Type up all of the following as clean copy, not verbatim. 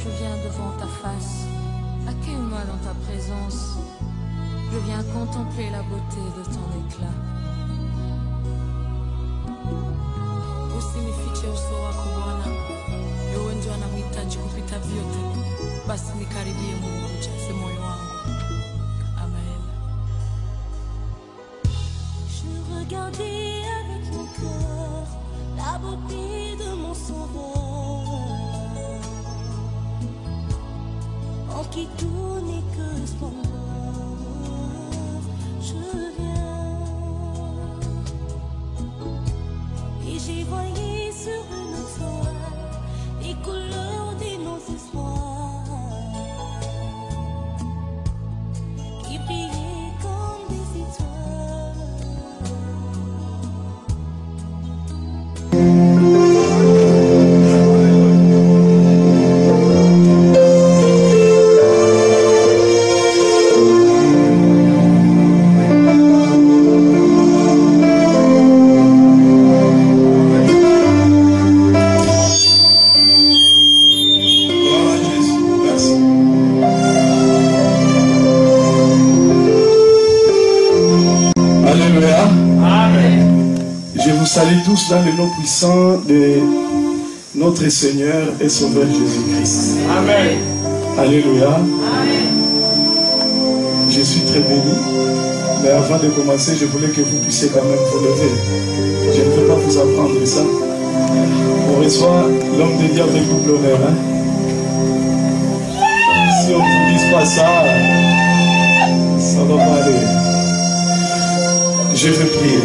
je viens devant ta face. Accueille-moi dans ta présence. Je viens contempler la beauté de ton éclat. Usinifiche uso wako Bwana, wewe ndio anamhitaji kupita vyote. Basi nikaribie Mungu, ujaze moyo wangu. Amen. Je regardais avec mon cœur la beauté de mon sauveur, en qui tout n'est que splendeur. Je viens et j'ai voyé sur une toile les couleurs de nos espoirs qui brillaient comme des étoiles. Salut tous dans le nom puissant de notre Seigneur et Sauveur Jésus-Christ. Amen. Alléluia. Amen. Je suis très béni. Mais avant de commencer, je voulais que vous puissiez quand même vous lever. Je ne vais pas vous apprendre ça. On reçoit l'homme de Dieu avec double honneur. Hein? Si on ne vous dit pas ça, ça ne va pas aller. Je vais prier.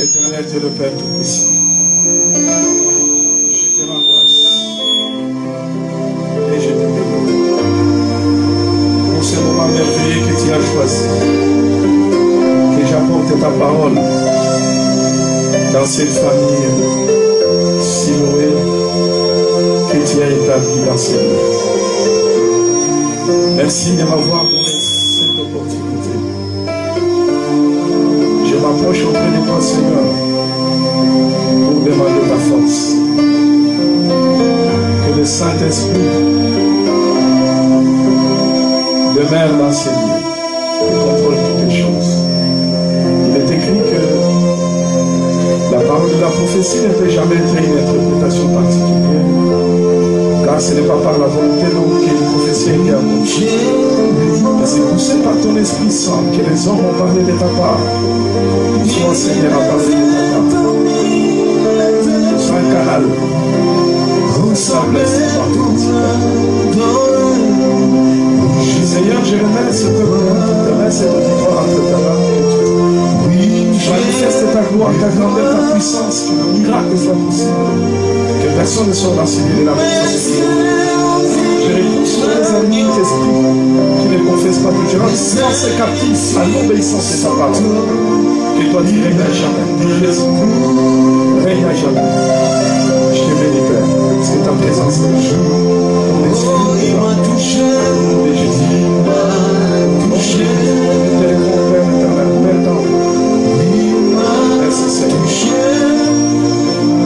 Éternel Dieu le Père Tout-Puissant, je te rends grâce et je te bénis pour ce moment merveilleux que tu as choisi, que j'apporte ta parole dans cette famille si louée que tu as établie dans ce lieu. Merci de m'avoir donné cette opportunité. Je m'approche auprès de toi, Seigneur, pour demander ta force. Que le Saint-Esprit demeure dans ces lieux et contrôle toutes les choses. Il est écrit que la parole de la prophétie ne peut jamais être une interprétation particulière, car ce n'est pas par la volonté de l'homme que une prophétie a été accomplie. Mais c'est poussé par ton Esprit Saint que les hommes ont parlé de ta part. Toi, Seigneur, a parlé de ta part. Sois un canal. Ressemble à cette parole. Seigneur, je remets cette victoire entre ta main. Manifeste ta gloire, ta grandeur, ta puissance, que le miracle soit possible. Que personne ne soit dans ce lieu de la présence de Dieu. Je repousse tous les ennemis d'esprit qui ne confessent pas que je rends silence et captif à l'obéissance de ta parole. Que toi tu règnes à jamais. Jésus, règne à jamais. Je te bénis, Père, parce que ta présence est là. Ton esprit m'a touché. Et Jésus m'a touché. Tel mon Père éternel, Père d'amour. Merci Seigneur.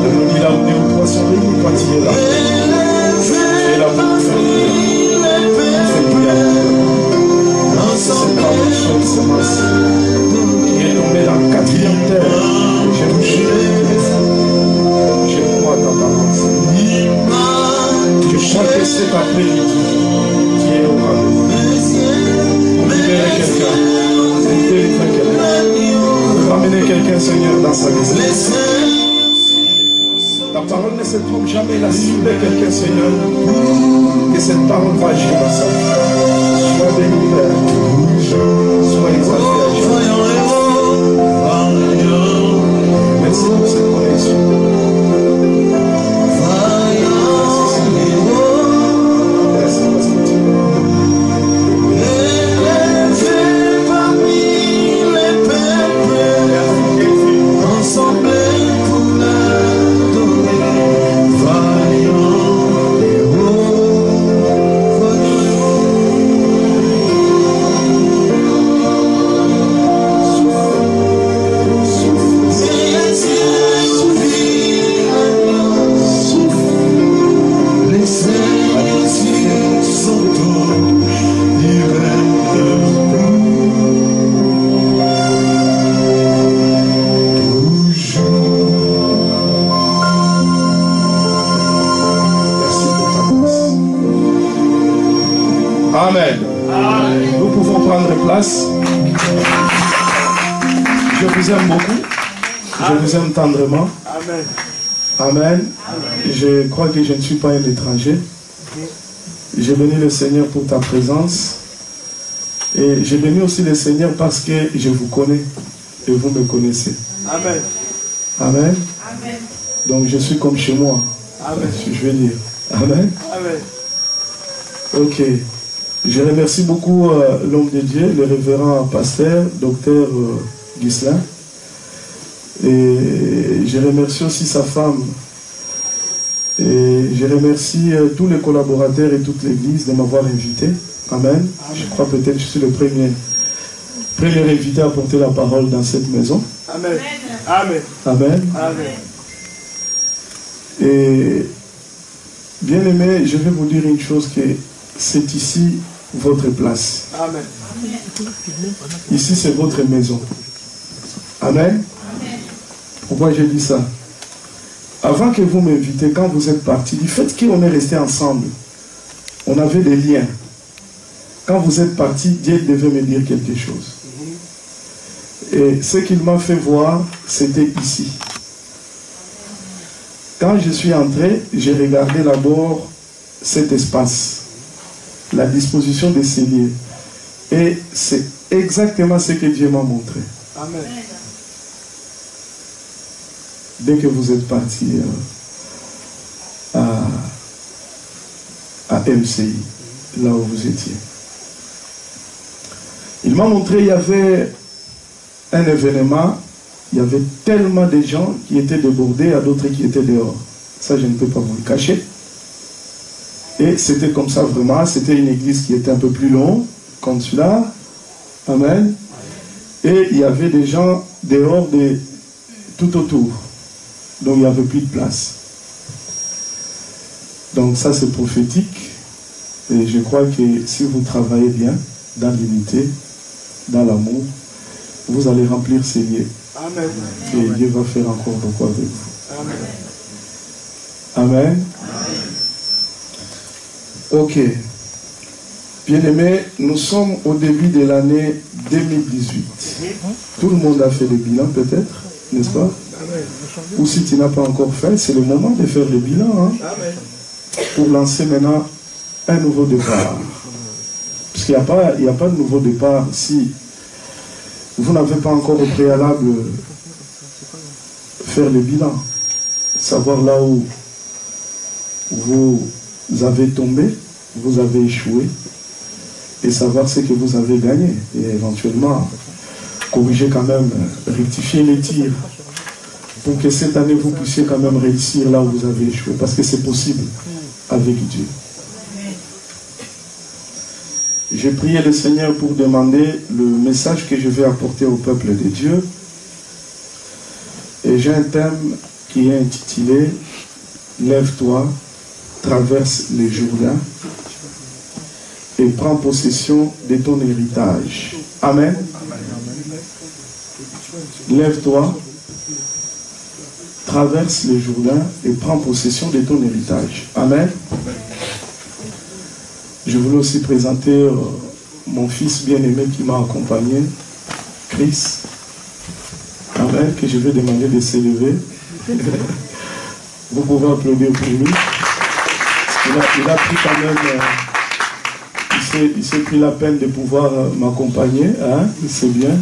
Je me dis là où deux ou trois sont réunis, toi tu es là. Tu es là pour nous faire cette parole sur une semence qui est tombée dans la quatrième terre. Je vous jure, je crois ta parole. Je crois que cet après-midi qui est au rendez-vous. Vous libérez quelqu'un, vous délivrez quelqu'un, vous ramenez quelqu'un, Seigneur, dans sa vie. Ta parole ne se trompe jamais, il a ciblé quelqu'un, Seigneur, que cette parole va agir dans sa vie. Sois béni, Père. Sois exalté à Dieu. Merci pour cette connexion. Merci parce que tu es. Amen. Nous pouvons prendre place. Je vous aime beaucoup. Je vous aime tendrement. Amen. Amen. Je crois que je ne suis pas un étranger. Je bénis le Seigneur pour ta présence. Et je bénis aussi le Seigneur parce que je vous connais et vous me connaissez. Amen. Amen. Amen. Donc je suis comme chez moi. Amen. Je vais dire. Amen. Amen. Ok. Je remercie beaucoup l'homme de Dieu, le révérend pasteur, docteur Ghislain. Et je remercie aussi sa femme. Et je remercie tous les collaborateurs et toute l'église de m'avoir invité. Amen. Je crois peut-être que je suis le premier invité à porter la parole dans cette maison. Amen. Amen. Amen. Amen. Et bien aimé, je vais vous dire une chose, que c'est ici votre place. Amen. Ici c'est votre maison. Amen. Pourquoi j'ai dit ça? Avant que vous m'invitez, quand vous êtes partis, du fait qu'on est resté ensemble, on avait des liens. Quand vous êtes partis, Dieu devait me dire quelque chose. Et ce qu'il m'a fait voir, c'était ici. Quand je suis entré, j'ai regardé d'abord cet espace, la disposition des celliers. Et c'est exactement ce que Dieu m'a montré. Amen. Dès que vous êtes parti à MCI, là où vous étiez. Il m'a montré, il y avait un événement, il y avait tellement de gens qui étaient débordés, à d'autres qui étaient dehors. Ça, je ne peux pas vous le cacher. Et c'était comme ça vraiment, c'était une église qui était un peu plus longue, comme celui-là. Amen. Et il y avait des gens dehors tout autour. Donc il n'y avait plus de place. Donc ça c'est prophétique. Et je crois que si vous travaillez bien, dans l'unité, dans l'amour, vous allez remplir ces lieux. Amen. Et Dieu va faire encore beaucoup avec vous. Amen. Amen. Ok. Bien-aimés, nous sommes au début de l'année 2018. Tout le monde a fait le bilan peut-être, n'est-ce pas? Ou si tu n'as pas encore fait, c'est le moment de faire le bilan. Hein, pour lancer maintenant un nouveau départ. Parce qu'il n'y a pas de nouveau départ si vous n'avez pas encore au préalable faire le bilan. Savoir là où vous avez tombé, vous avez échoué, et savoir ce que vous avez gagné. Et éventuellement, corriger quand même, rectifier les tirs, pour que cette année vous puissiez quand même réussir là où vous avez échoué. Parce que c'est possible avec Dieu. J'ai prié le Seigneur pour demander le message que je vais apporter au peuple de Dieu. Et j'ai un thème qui est intitulé « Lève-toi, traverse les Jourdains et prends possession de ton héritage. » Amen. Lève-toi, traverse les Jourdains et prends possession de ton héritage. Amen. Je voulais aussi présenter mon fils bien-aimé qui m'a accompagné, Chris. Amen, que je vais demander de s'élever. Vous pouvez applaudir pour lui. Il a pris quand même, il s'est pris la peine de pouvoir m'accompagner. Hein? C'est bien.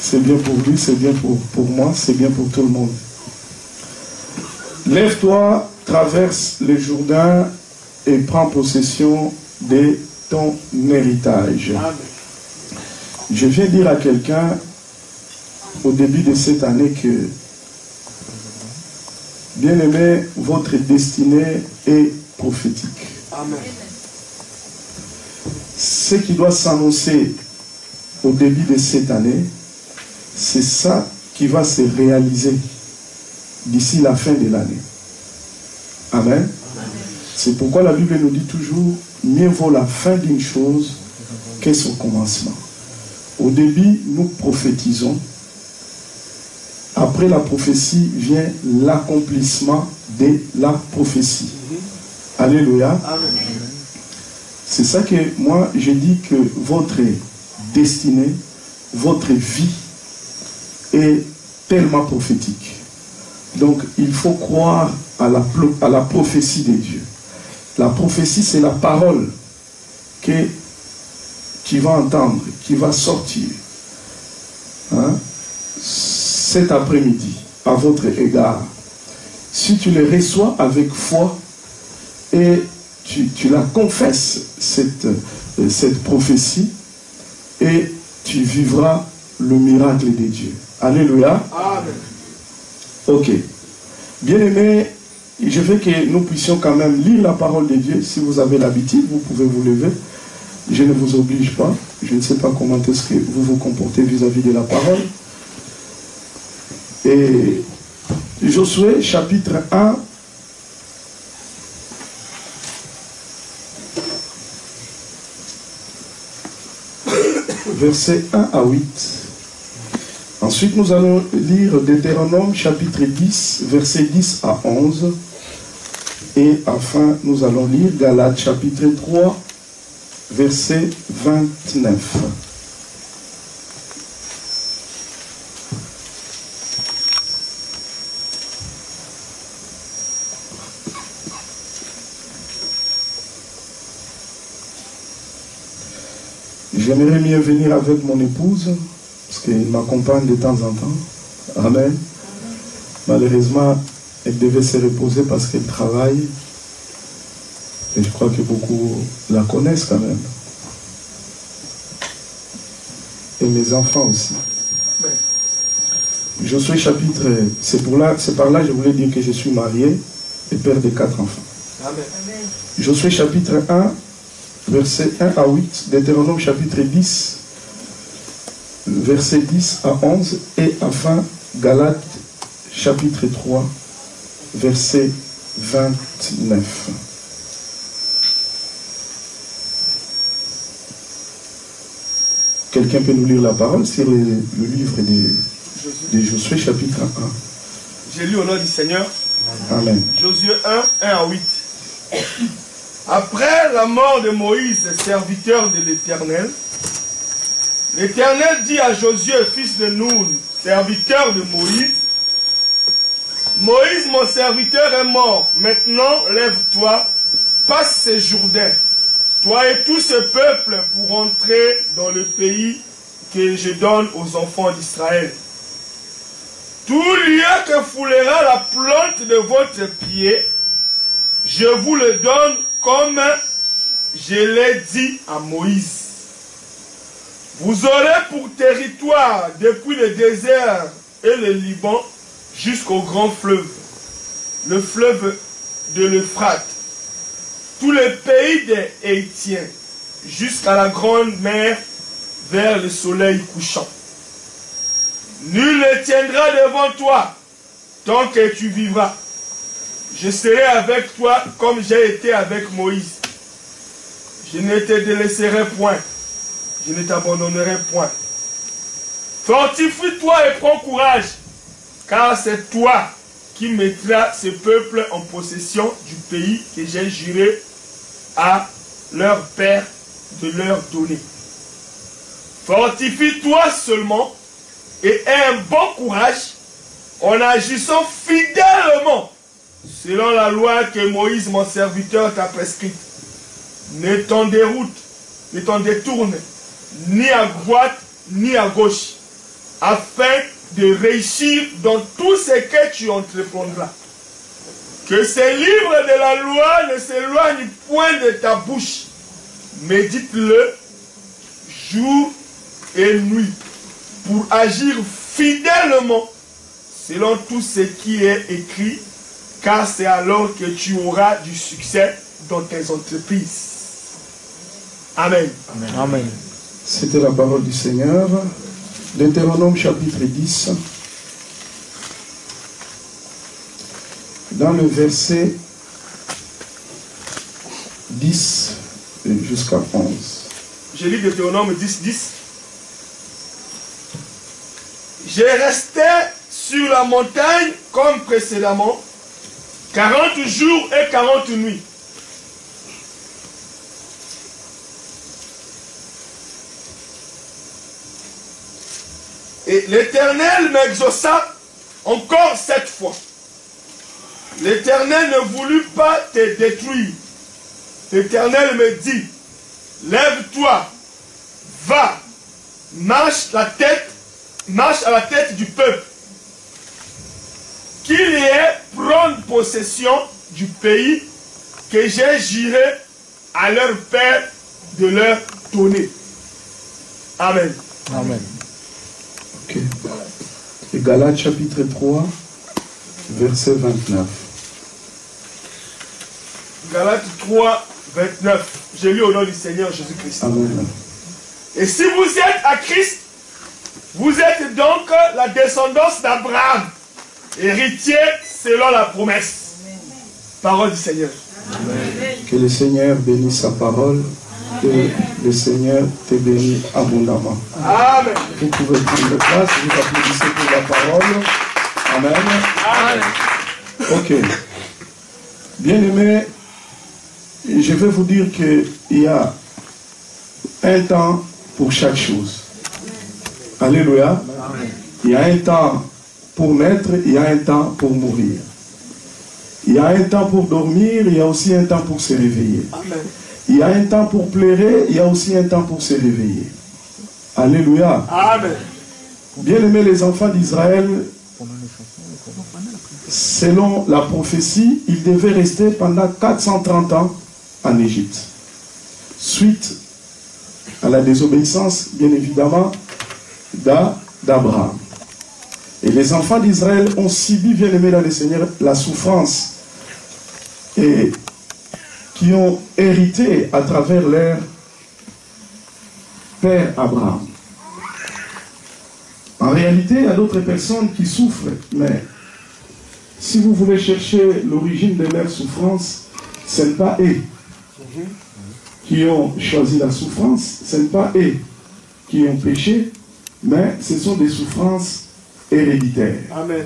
C'est bien pour lui, c'est bien pour moi, c'est bien pour tout le monde. Lève-toi, traverse le Jourdain et prends possession de ton héritage. Amen. Je viens dire à quelqu'un au début de cette année que, bien aimé, votre destinée est prophétique. Amen. Ce qui doit s'annoncer au début de cette année, c'est ça qui va se réaliser d'ici la fin de l'année. Amen. C'est pourquoi la Bible nous dit toujours, mieux vaut la fin d'une chose que son commencement. Au début, nous prophétisons. Après la prophétie vient l'accomplissement de la prophétie. Alléluia. Amen. C'est ça que moi, je dis que votre destinée, votre vie est tellement prophétique. Donc, il faut croire à la prophétie de Dieu. La prophétie, c'est la parole que tu vas entendre, qui va sortir. Hein? Cet après-midi, à votre égard. Si tu le reçois avec foi et tu la confesses, cette prophétie, et tu vivras le miracle de Dieu. Alléluia. Amen. Ok. Bien-aimés, je veux que nous puissions quand même lire la parole de Dieu. Si vous avez l'habitude, vous pouvez vous lever. Je ne vous oblige pas. Je ne sais pas comment est-ce que vous vous comportez vis-à-vis de la parole. Et Josué, chapitre 1. Versets 1 à 8. Ensuite, nous allons lire Deutéronome, chapitre 10, versets 10 à 11. Et enfin, nous allons lire Galates, chapitre 3, verset 29. J'aimerais mieux venir avec mon épouse, parce qu'elle m'accompagne de temps en temps. Amen. Malheureusement, elle devait se reposer parce qu'elle travaille. Et je crois que beaucoup la connaissent quand même. Et mes enfants aussi. Josué chapitre, c'est par là que je voulais dire que je suis marié et père de 4 enfants. Amen. Josué chapitre 1, verset 1 à 8, Deutéronome chapitre 10, verset 10 à 11, et enfin Galates chapitre 3, verset 29. Quelqu'un peut nous lire la parole sur le livre de Josué chapitre 1. J'ai lu au nom du Seigneur. Amen. Josué 1, 1 à 8. Après la mort de Moïse, serviteur de l'Éternel, l'Éternel dit à Josué, fils de Nun, serviteur de Moïse, Moïse, mon serviteur, est mort. Maintenant, lève-toi, passe ce Jourdain, toi et tout ce peuple, pour entrer dans le pays que je donne aux enfants d'Israël. Tout lieu que foulera la plante de votre pied, je vous le donne comme je l'ai dit à Moïse. Vous aurez pour territoire depuis le désert et le Liban jusqu'au grand fleuve, le fleuve de l'Euphrate, tout le pays des Hétiens, jusqu'à la grande mer vers le soleil couchant. Nul ne tiendra devant toi tant que tu vivras. Je serai avec toi comme j'ai été avec Moïse. Je ne te délaisserai point. Je ne t'abandonnerai point. Fortifie-toi et prends courage, car c'est toi qui mettras ce peuple en possession du pays que j'ai juré à leur père de leur donner. Fortifie-toi seulement et aie un bon courage en agissant fidèlement selon la loi que Moïse, mon serviteur, t'a prescrite. Ne t'en déroute, ne t'en détourne, ni à droite, ni à gauche, afin de réussir dans tout ce que tu entreprendras. Que ces livres de la loi ne s'éloignent point de ta bouche. Médite-le jour et nuit, pour agir fidèlement selon tout ce qui est écrit, car c'est alors que tu auras du succès dans tes entreprises. Amen. Amen. Amen. C'était la parole du Seigneur. Deutéronome chapitre 10. Dans le verset 10 jusqu'à 11. Je lis Deutéronome 10, 10. Je restais sur la montagne comme précédemment, 40 jours et 40 nuits. Et l'Éternel m'exauça encore 7 fois. L'Éternel ne voulut pas te détruire. L'Éternel me dit, lève-toi, va, marche à la tête du peuple, qu'il y ait prendre possession du pays que j'ai juré à leur père de leur donner. Amen. Amen. Ok. Et Galates chapitre 3, verset 29. Galates 3, 29. Je lis au nom du Seigneur Jésus-Christ. Amen. Et si vous êtes à Christ, vous êtes donc la descendance d'Abraham, héritier selon la promesse. Parole du Seigneur. Amen. Que le Seigneur bénisse sa parole et le Seigneur te bénisse abondamment. Amen. Vous pouvez prendre place, vous applaudissez pour la parole. Amen. Amen. Ok. Bien-aimés, je vais vous dire qu'il y a un temps pour chaque chose. Alléluia. Amen. Il y a un temps pour naître, il y a un temps pour mourir. Il y a un temps pour dormir, il y a aussi un temps pour se réveiller. Amen. Il y a un temps pour pleurer, il y a aussi un temps pour se réveiller. Alléluia. Amen. Bien-aimés les enfants d'Israël, selon la prophétie, ils devaient rester pendant 430 ans en Égypte. Suite à la désobéissance, bien évidemment, d'Abraham. Et les enfants d'Israël ont subi, bien aimés dans le Seigneur, la souffrance et qui ont hérité à travers leur père Abraham. En réalité, il y a d'autres personnes qui souffrent, mais si vous voulez chercher l'origine de leur souffrance, ce n'est pas eux qui ont choisi la souffrance, ce n'est pas eux qui ont péché, mais ce sont des souffrances héréditaires. Amen.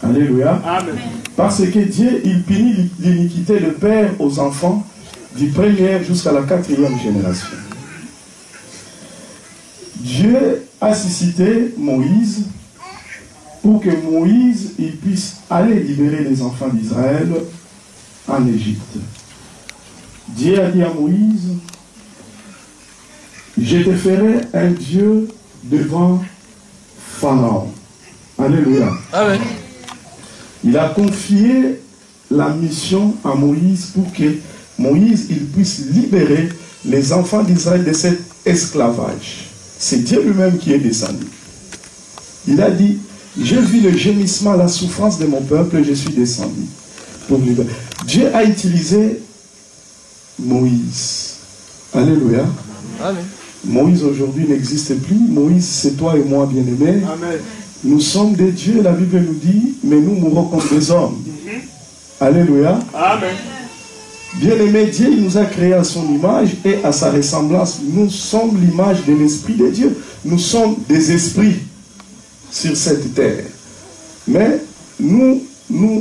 Alléluia. Amen. Parce que Dieu, il punit l'iniquité de père aux enfants du premier jusqu'à la 4e génération. Dieu a suscité Moïse pour que Moïse il puisse aller libérer les enfants d'Israël en Égypte. Dieu a dit à Moïse, je te ferai un Dieu devant Pharaon. Alléluia. Amen. Il a confié la mission à Moïse pour que Moïse il puisse libérer les enfants d'Israël de cet esclavage. C'est Dieu lui-même qui est descendu. Il a dit, j'ai vu le gémissement, la souffrance de mon peuple, je suis descendu pour libérer. Dieu a utilisé Moïse. Alléluia. Amen. Moïse aujourd'hui n'existe plus. Moïse, c'est toi et moi, bien-aimés. Amen. Nous sommes des dieux, la Bible nous dit, mais nous mourrons comme des hommes. Alléluia. Amen. Bien-aimé, Dieu il nous a créés à son image et à sa ressemblance. Nous sommes l'image de l'Esprit de Dieu. Nous sommes des esprits sur cette terre. Mais nous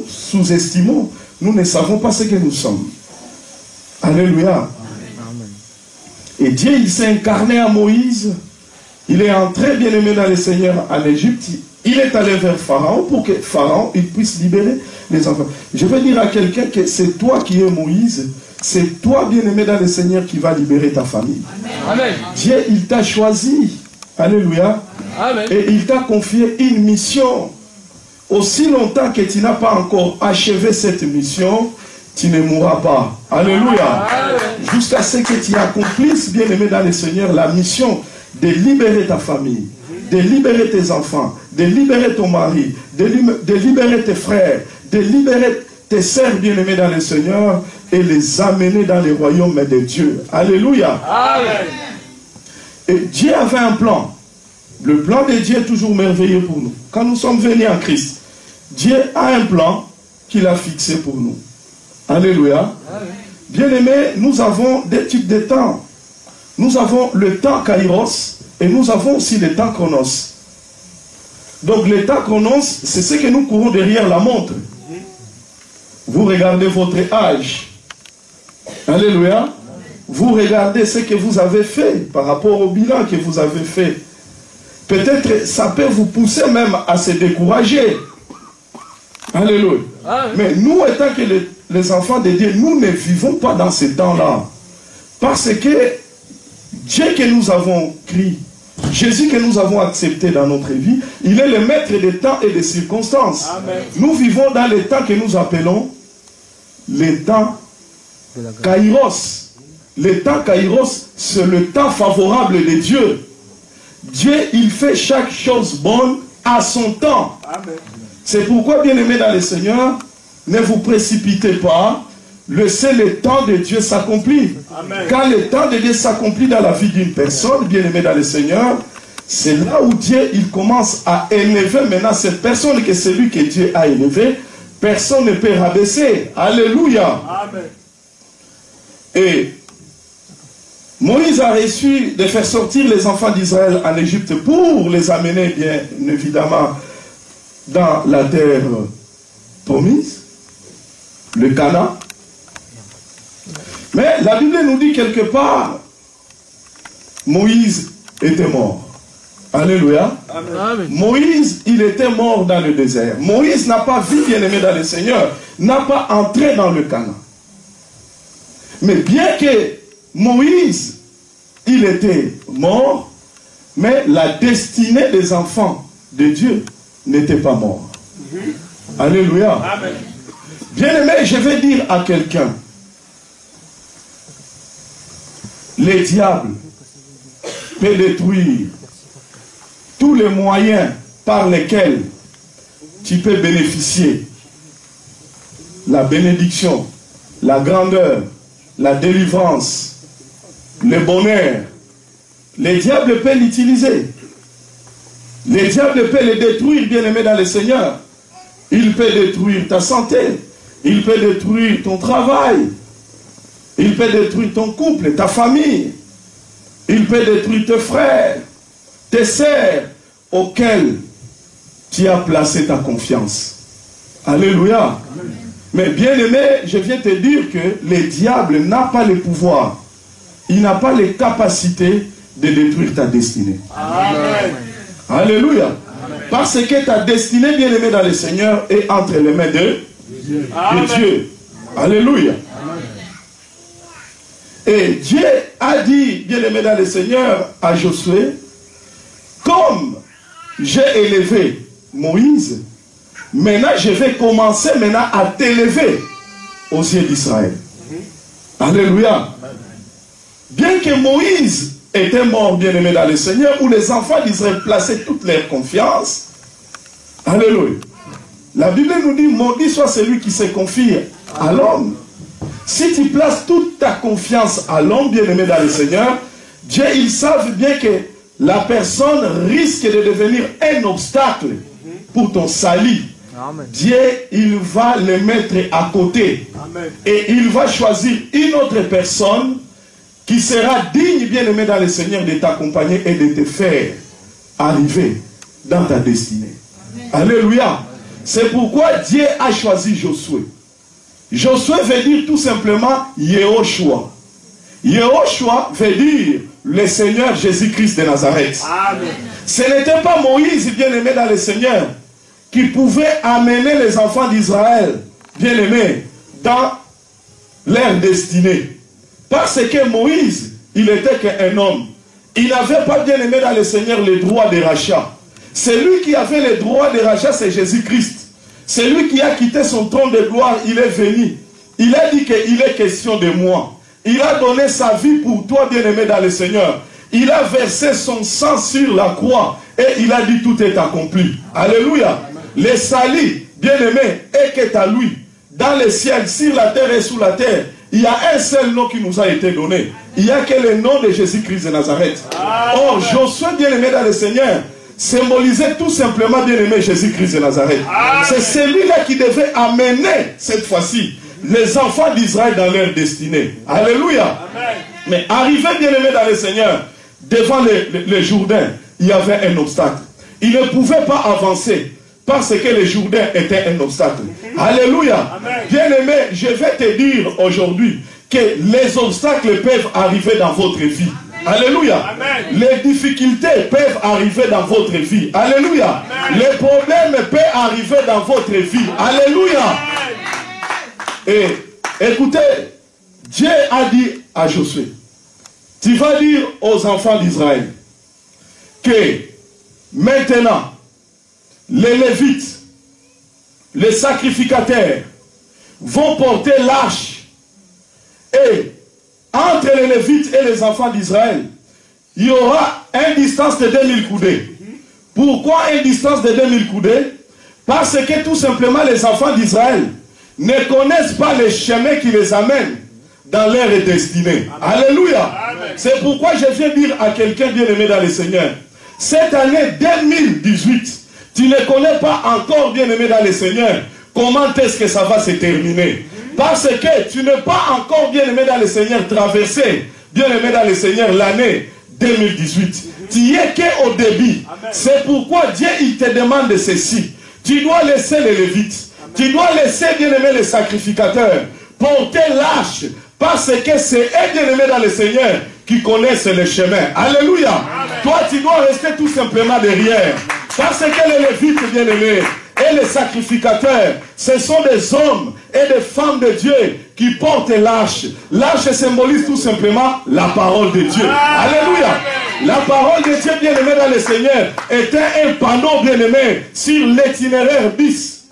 sous-estimons, nous ne savons pas ce que nous sommes. Alléluia. Amen. Et Dieu, il s'est incarné à Moïse. Il est entré, bien-aimé, dans le Seigneur en Égypte. Il est allé vers Pharaon pour que Pharaon il puisse libérer les enfants. Je veux dire à quelqu'un que c'est toi qui es Moïse. C'est toi, bien-aimé, dans le Seigneur qui va libérer ta famille. Amen. Dieu, il t'a choisi. Alléluia. Amen. Et il t'a confié une mission. Aussi longtemps que tu n'as pas encore achevé cette mission, tu ne mourras pas. Alléluia. Jusqu'à ce que tu accomplisses, bien-aimé, dans le Seigneur, la mission de libérer ta famille, de libérer tes enfants, de libérer ton mari, de libérer tes frères, de libérer tes sœurs bien-aimées dans le Seigneur et les amener dans le royaume de Dieu. Alléluia. Amen. Et Dieu avait un plan. Le plan de Dieu est toujours merveilleux pour nous. Quand nous sommes venus en Christ, Dieu a un plan qu'il a fixé pour nous. Alléluia. Bien-aimés, nous avons des types de temps. Nous avons le temps Kairos et nous avons aussi le temps Chronos. Donc le temps Chronos, c'est ce que nous courons derrière la montre. Vous regardez votre âge. Alléluia. Vous regardez ce que vous avez fait par rapport au bilan que vous avez fait. peut-être ça peut vous pousser même à se décourager. Alléluia. Mais nous, étant que les enfants de Dieu, nous ne vivons pas dans ce temps-là. Parce que Dieu que nous avons crié, Jésus que nous avons accepté dans notre vie, il est le maître des temps et des circonstances. Amen. Nous vivons dans les temps que nous appelons les temps Kairos. Le temps Kairos, c'est le temps favorable de Dieu. Dieu, il fait chaque chose bonne à son temps. C'est pourquoi, bien-aimés dans le Seigneur, ne vous précipitez pas. Laissez le temps de Dieu s'accomplir. Quand le temps de Dieu s'accomplit dans la vie d'une personne, bien-aimée dans le Seigneur, c'est là où Dieu, il commence à élever maintenant cette personne, que c'est lui que Dieu a élevé. Personne ne peut rabaisser. Alléluia. Amen. Et Moïse a reçu de faire sortir les enfants d'Israël en Égypte pour les amener, bien évidemment, dans la terre promise, le Canaan. Mais la Bible nous dit quelque part, Moïse était mort. Alléluia. Amen. Moïse, il était mort dans le désert. Moïse n'a pas vu, bien-aimé dans le Seigneur, n'a pas entré dans le Canaan. Mais bien que Moïse, il était mort, mais la destinée des enfants de Dieu n'était pas morte. Alléluia. Amen. Bien-aimé, je vais dire à quelqu'un, le diable peut détruire tous les moyens par lesquels tu peux bénéficier la bénédiction, la grandeur, la délivrance, le bonheur. Le diable peut l'utiliser. Le diable peut le détruire, bien-aimé dans le Seigneur. Il peut détruire ta santé. Il peut détruire ton travail. Il peut détruire ton couple, ta famille. Il peut détruire tes frères, tes sœurs, auxquels tu as placé ta confiance. Alléluia. Amen. Mais bien aimé, je viens te dire que le diable n'a pas le pouvoir. Il n'a pas les capacités de détruire ta destinée. Amen. Alléluia. Amen. Parce que ta destinée, bien aimé dans le Seigneur, est entre les mains de Dieu. Alléluia. Amen. Et Dieu a dit, bien aimé dans le Seigneur, à Josué, comme j'ai élevé Moïse, maintenant je vais commencer maintenant à t'élever aux yeux d'Israël. Alléluia. Bien que Moïse était mort, bien aimé dans le Seigneur, où les enfants d'Israël plaçaient toute leur confiance. Alléluia. La Bible nous dit, maudit soit celui qui se confie à l'homme. Si tu places toute ta confiance à l'homme, bien aimé dans le Seigneur, Dieu, ils savent bien que la personne risque de devenir un obstacle pour ton salut. Amen. Dieu, il va le mettre à côté. Amen. Et il va choisir une autre personne qui sera digne, bien aimé dans le Seigneur, de t'accompagner et de te faire arriver dans ta destinée. Amen. Alléluia. C'est pourquoi Dieu a choisi Josué. Josué veut dire tout simplement Yehoshua. Yehoshua veut dire le Seigneur Jésus-Christ de Nazareth. Amen. Ce n'était pas Moïse, bien aimé dans le Seigneur, qui pouvait amener les enfants d'Israël, bien aimés, dans leur destinée. Parce que Moïse, il était qu'un homme. Il n'avait pas, bien aimé dans le Seigneur, les droits de rachat. Celui qui avait les droits de rachat, c'est Jésus-Christ. Celui qui a quitté son trône de gloire, il est venu. Il a dit qu'il est question de moi. Il a donné sa vie pour toi, bien-aimé dans le Seigneur. Il a versé son sang sur la croix et il a dit tout est accompli. Alléluia. Le salut, bien-aimé, est qu'est à lui. Dans le ciel, sur la terre et sous la terre, il y a un seul nom qui nous a été donné. Il n'y a que le nom de Jésus-Christ de Nazareth. Or, Josué, bien-aimé dans le Seigneur, symbolisait tout simplement, bien-aimé, Jésus-Christ de Nazareth. C'est celui-là qui devait amener, cette fois-ci, les enfants d'Israël dans leur destinée. Alléluia. Amen. Mais arrivé, bien-aimé dans le Seigneur, devant le Jourdain, il y avait un obstacle. Il ne pouvait pas avancer parce que le Jourdain était un obstacle. Alléluia. Bien-aimé, je vais te dire aujourd'hui que les obstacles peuvent arriver dans votre vie. Alléluia. Amen. Les difficultés peuvent arriver dans votre vie. Alléluia. Amen. Les problèmes peuvent arriver dans votre vie. Alléluia. Et écoutez, Dieu a dit à Josué, tu vas dire aux enfants d'Israël que maintenant, les Lévites, les sacrificateurs, vont porter l'arche. Et entre les Lévites et les enfants d'Israël, il y aura une distance de 2000 coudées. Pourquoi une distance de 2000 coudées? Parce que tout simplement les enfants d'Israël ne connaissent pas les chemins qui les amènent dans leur destinée. Alléluia. C'est pourquoi je viens dire à quelqu'un bien-aimé dans le Seigneur, cette année 2018, tu ne connais pas encore, bien-aimé dans le Seigneur, comment est-ce que ça va se terminer. Parce que tu n'es pas encore, bien-aimé dans le Seigneur, traversé, bien-aimé dans le Seigneur, l'année 2018. Tu y es qu'au début. C'est pourquoi Dieu il te demande ceci. Tu dois laisser les Lévites. Tu dois laisser, bien-aimé, les sacrificateurs porter l'arche. Parce que c'est eux, bien-aimés dans le Seigneur, qui connaissent le chemin. Alléluia. Amen. Toi, tu dois rester tout simplement derrière. Parce que les Lévites, bien-aimés, et les sacrificateurs, ce sont des hommes et des femmes de Dieu qui portent l'arche. L'arche symbolise tout simplement la parole de Dieu. Alléluia. La parole de Dieu, bien-aimé dans le Seigneur, était un panneau, bien-aimé, sur l'itinéraire bis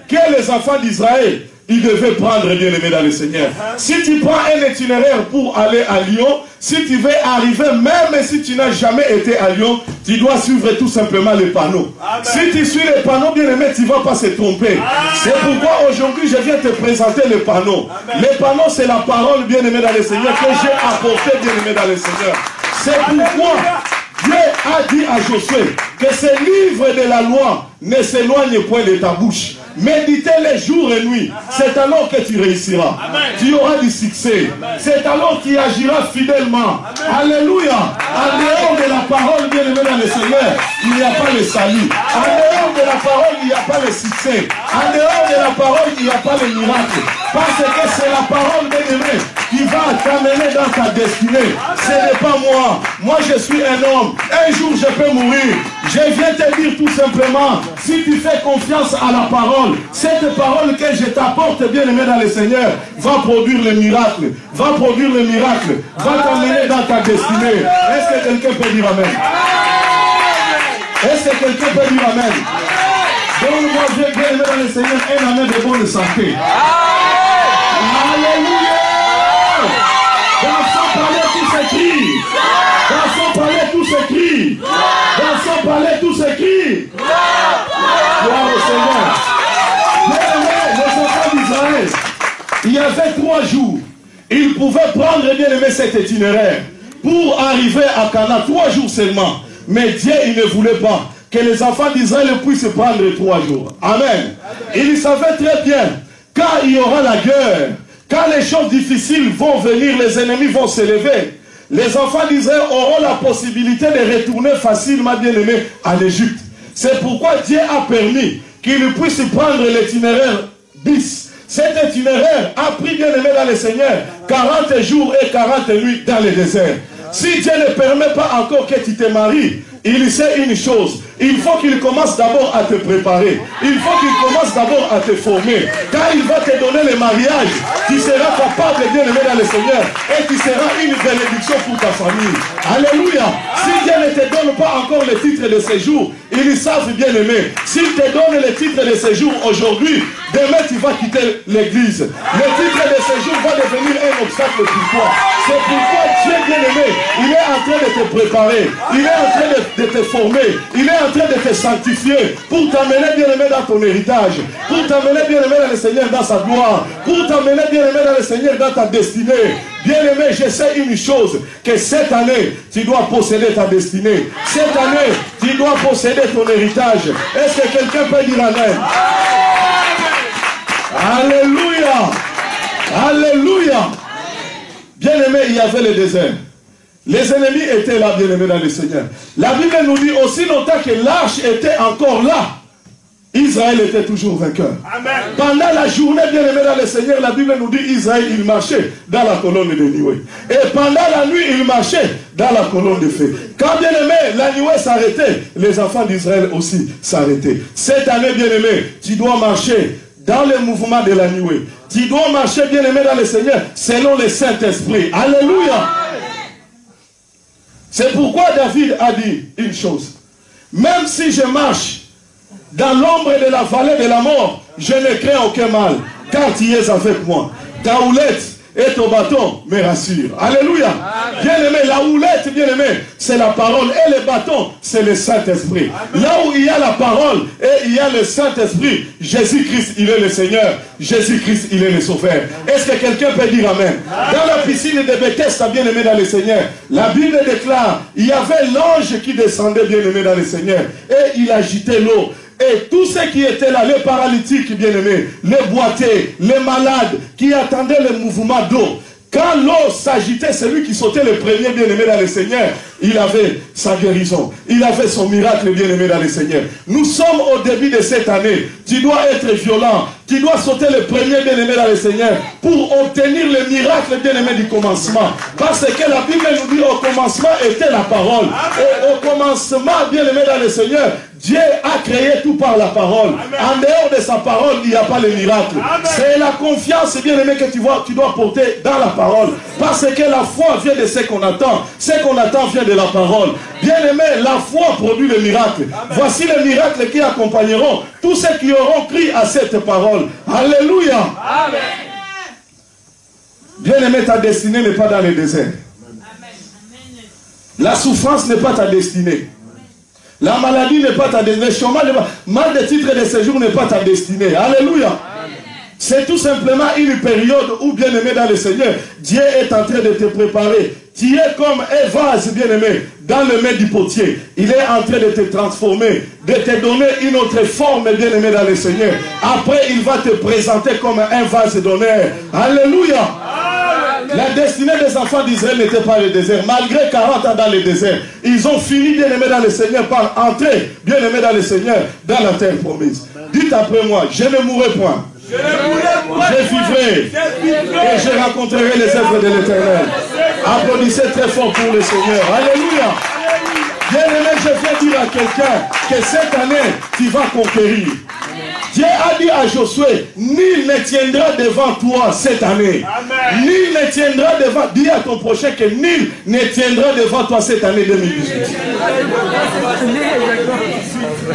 que les enfants d'Israël il devait prendre, bien-aimé dans le Seigneur. Si tu prends un itinéraire pour aller à Lyon, si tu veux arriver, même si tu n'as jamais été à Lyon, tu dois suivre tout simplement les panneaux. Amen. Si tu suis les panneaux, bien-aimé, tu ne vas pas se tromper. C'est pourquoi aujourd'hui, je viens te présenter les panneaux. Amen. Les panneaux, c'est la parole, bien-aimé dans le Seigneur, que j'ai apportée, bien-aimé dans le Seigneur. C'est pourquoi Dieu a dit à Josué que ce livre de la loi ne s'éloigne point de ta bouche. Méditez-les jour et nuit. C'est alors que tu réussiras. Amen. Tu auras du succès. C'est alors que tu agiras fidèlement. Amen. Alléluia. En dehors de la parole, bien-aimé dans le Seigneur, il n'y a pas le salut. En dehors de la parole, il n'y a pas le succès. En dehors de la parole, il n'y a pas le miracle. Parce que c'est la parole, bien-aimé, qui va t'amener dans ta destinée. Ce n'est pas moi. Moi, je suis un homme. Un jour, je peux mourir. Je viens te dire tout simplement, si tu fais confiance à la parole, cette parole que je t'apporte, bien-aimé dans le Seigneur, va produire le miracle. Va produire le miracle. Va t'amener dans ta destinée. Est-ce que quelqu'un peut dire Amen? Est-ce que quelqu'un peut dire Amen? Donne-moi, bien-aimé dans le Seigneur, un Amen de bonne santé. Alléluia! Dans son palais, tout s'écrit. Dans son palais, tout s'écrit. Dans son palais, tout s'écrit. Gloire au Seigneur. Bien-aimés, les enfants d'Israël, il y avait 3 jours. Ils pouvaient prendre, bien-aimé, cet itinéraire pour arriver à Canaan. 3 jours seulement. Mais Dieu, il ne voulait pas que les enfants d'Israël puissent prendre 3 jours. Amen. Il savait très bien, quand il y aura la guerre, quand les choses difficiles vont venir, les ennemis vont s'élever, les enfants d'Israël auront la possibilité de retourner facilement, bien-aimé, à l'Égypte. C'est pourquoi Dieu a permis qu'ils puissent prendre l'itinéraire bis. Cet itinéraire a pris, bien-aimé dans le Seigneur, 40 jours et 40 nuits dans le désert. Si Dieu ne permet pas encore que tu te maries, il sait une chose. Il faut qu'il commence d'abord à te préparer. Il faut qu'il commence d'abord à te former. Quand il va te donner le mariage, tu seras capable de bien-aimer dans le Seigneur. Et tu seras une bénédiction pour ta famille. Alléluia. Si Dieu ne te donne pas encore le titre de séjour, ils savent bien aimer. S'il te donne le titre de séjour aujourd'hui, demain tu vas quitter l'église. Le titre de séjour va devenir un obstacle pour toi. C'est pourquoi Dieu bien-aimé, il est en train de te préparer. Il est en train de te former. Il est en train de te sanctifier pour t'amener bien-aimé dans ton héritage. Pour t'amener bien-aimé dans le Seigneur dans sa gloire. Pour t'amener bien-aimé dans le Seigneur dans ta destinée. Bien-aimé, je sais une chose, que cette année, tu dois posséder ta destinée. Cette année, tu dois posséder ton héritage. Est-ce que quelqu'un peut dire Amen? Alléluia. Alléluia. Bien-aimé, il y avait le désert. Les ennemis étaient là, bien-aimés dans le Seigneur. La Bible nous dit aussi longtemps que l'arche était encore là. Israël était toujours vainqueur. Amen. Pendant la journée, bien aimé dans le Seigneur, la Bible nous dit Israël, il marchait dans la colonne de nuée. Et pendant la nuit, il marchait dans la colonne de feu. Quand bien aimé, la nuée s'arrêtait, les enfants d'Israël aussi s'arrêtaient. Cette année, bien aimé, tu dois marcher dans le mouvement de la nuée. Tu dois marcher, bien aimé dans le Seigneur, selon le Saint-Esprit. Alléluia. C'est pourquoi David a dit une chose. Même si je marche dans l'ombre de la vallée de la mort, je ne crains aucun mal, car tu es avec moi. Ta houlette et ton bâton me rassurent. Alléluia. Bien-aimé, la houlette, bien-aimé, c'est la parole. Et le bâton, c'est le Saint-Esprit. Là où il y a la parole et il y a le Saint-Esprit, Jésus-Christ, il est le Seigneur. Jésus-Christ, il est le Sauveur. Est-ce que quelqu'un peut dire Amen? Dans la piscine de Bethesda, bien-aimé dans le Seigneur, la Bible déclare, il y avait l'ange qui descendait, bien-aimé dans le Seigneur, et il agitait l'eau. Et tous ceux qui étaient là, les paralytiques bien-aimés, les boités, les malades, qui attendaient le mouvement d'eau, quand l'eau s'agitait, celui qui sautait le premier bien-aimé dans le Seigneur, il avait sa guérison. Il avait son miracle bien-aimé dans le Seigneur. Nous sommes au début de cette année. Tu dois être violent. Tu dois sauter le premier bien-aimé dans le Seigneur pour obtenir le miracle bien-aimé du commencement. Parce que la Bible nous dit au commencement était la parole. Et au commencement bien-aimé dans le Seigneur, Dieu a créé tout par la parole. Amen. En dehors de sa parole, il n'y a pas le miracle. C'est la confiance, bien-aimé, que tu dois porter dans la parole. Parce que la foi vient de ce qu'on attend. Ce qu'on attend vient de la parole. Bien-aimé, la foi produit le miracle. Amen. Voici les miracles qui accompagneront tous ceux qui auront cru à cette parole. Alléluia. Amen. Bien-aimé, ta destinée n'est pas dans le désert. Amen. La souffrance n'est pas ta destinée. La maladie n'est pas ta destinée. Le chômage n'est pas... Mal de titre de séjour n'est pas ta destinée. Alléluia. C'est tout simplement une période où, bien-aimé dans le Seigneur, Dieu est en train de te préparer. Tu es comme un vase, bien-aimé, dans le main du potier. Il est en train de te transformer, de te donner une autre forme, bien-aimé dans le Seigneur. Après, il va te présenter comme un vase d'honneur. Alléluia. La destinée des enfants d'Israël n'était pas le désert. Malgré 40 ans dans le désert, ils ont fini, bien-aimé dans le Seigneur, par entrer, bien-aimé dans le Seigneur, dans la terre promise. Dites après moi, je ne mourrai point. Je vivrai et je rencontrerai les œuvres de l'Éternel. Applaudissez très fort pour le Seigneur. Alléluia. Bien-aimé, je viens dire à quelqu'un que cette année, tu vas conquérir. Dieu a dit à Josué, nul ne tiendra devant toi cette année. Amen. Nul ne tiendra devant, dis à ton prochain que nul ne tiendra devant toi cette année 2018.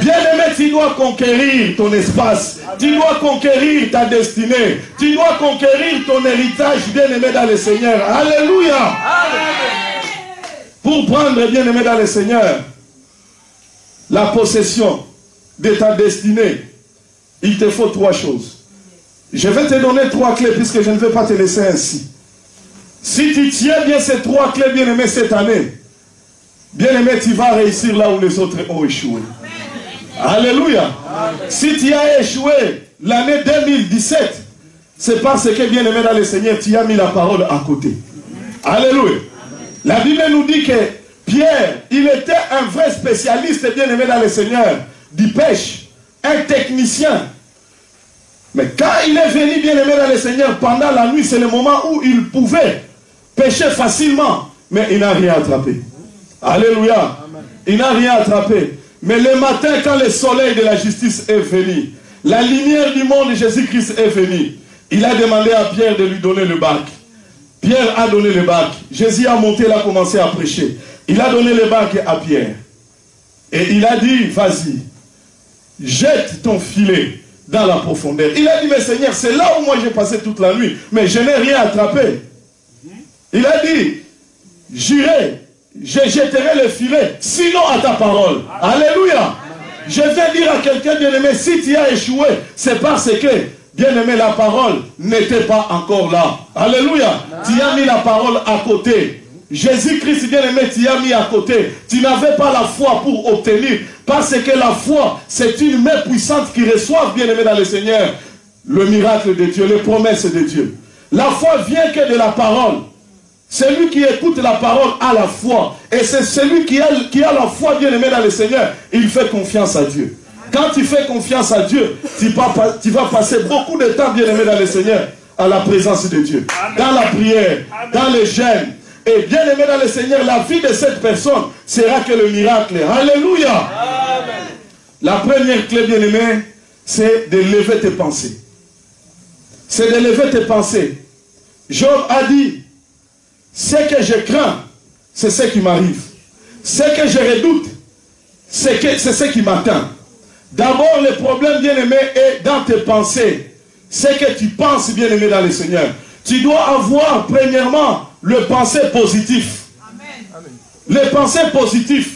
Bien-aimé, tu dois conquérir ton espace. Tu dois conquérir ta destinée. Tu dois conquérir ton héritage, bien-aimé dans le Seigneur. Alléluia. Amen. Pour prendre, bien-aimé dans le Seigneur, la possession de ta destinée, il te faut 3 choses. Je vais te donner 3 clés puisque je ne vais pas te laisser ainsi. Si tu tiens bien ces 3 clés, bien-aimé, cette année, bien-aimé, tu vas réussir là où les autres ont échoué. Alléluia. Si tu as échoué l'année 2017, c'est parce que, bien-aimé dans le Seigneur, tu as mis la parole à côté. Alléluia. La Bible nous dit que Pierre, il était un vrai spécialiste, bien-aimé dans le Seigneur, du pêche, un technicien. Mais quand il est venu, bien-aimé dans le Seigneur, pendant la nuit, c'est le moment où il pouvait pêcher facilement, mais il n'a rien attrapé. Alléluia. Il n'a rien attrapé. Mais le matin, quand le soleil de la justice est venu, la lumière du monde, Jésus-Christ est venu, il a demandé à Pierre de lui donner le bac. Pierre a donné le bac. Jésus a monté, il a commencé à prêcher. Il a donné le bac à Pierre. Et il a dit, vas-y, jette ton filet dans la profondeur. Il a dit, mais Seigneur, c'est là où moi j'ai passé toute la nuit, mais je n'ai rien attrapé. Il a dit, j'irai, je jetterai le filet, sinon à ta parole. Alléluia. Je vais dire à quelqu'un, bien-aimé, si tu as échoué, c'est parce que, bien-aimé, la parole n'était pas encore là. Alléluia. Tu as mis la parole à côté. Jésus-Christ, bien-aimé, tu as mis à côté. Tu n'avais pas la foi pour obtenir. Parce que la foi, c'est une main puissante qui reçoit, bien-aimé dans le Seigneur, le miracle de Dieu, les promesses de Dieu. La foi vient que de la parole. Celui qui écoute la parole a la foi. Et c'est celui qui a la foi, bien-aimé dans le Seigneur, il fait confiance à Dieu. Quand tu fais confiance à Dieu, tu vas passer beaucoup de temps, bien-aimé dans le Seigneur, à la présence de Dieu. Amen. Dans la prière, amen, dans les jeûnes. Et bien-aimé dans le Seigneur, la vie de cette personne sera que le miracle. Alléluia. Amen. La première clé, bien-aimé, c'est de lever tes pensées. C'est de lever tes pensées. Job a dit, ce que je crains, c'est ce qui m'arrive. Ce que je redoute, c'est ce qui m'atteint. D'abord, le problème, bien-aimé, est dans tes pensées. Ce que tu penses, bien-aimé dans le Seigneur. Tu dois avoir, premièrement, le pensée positif. Amen. Les pensées positives,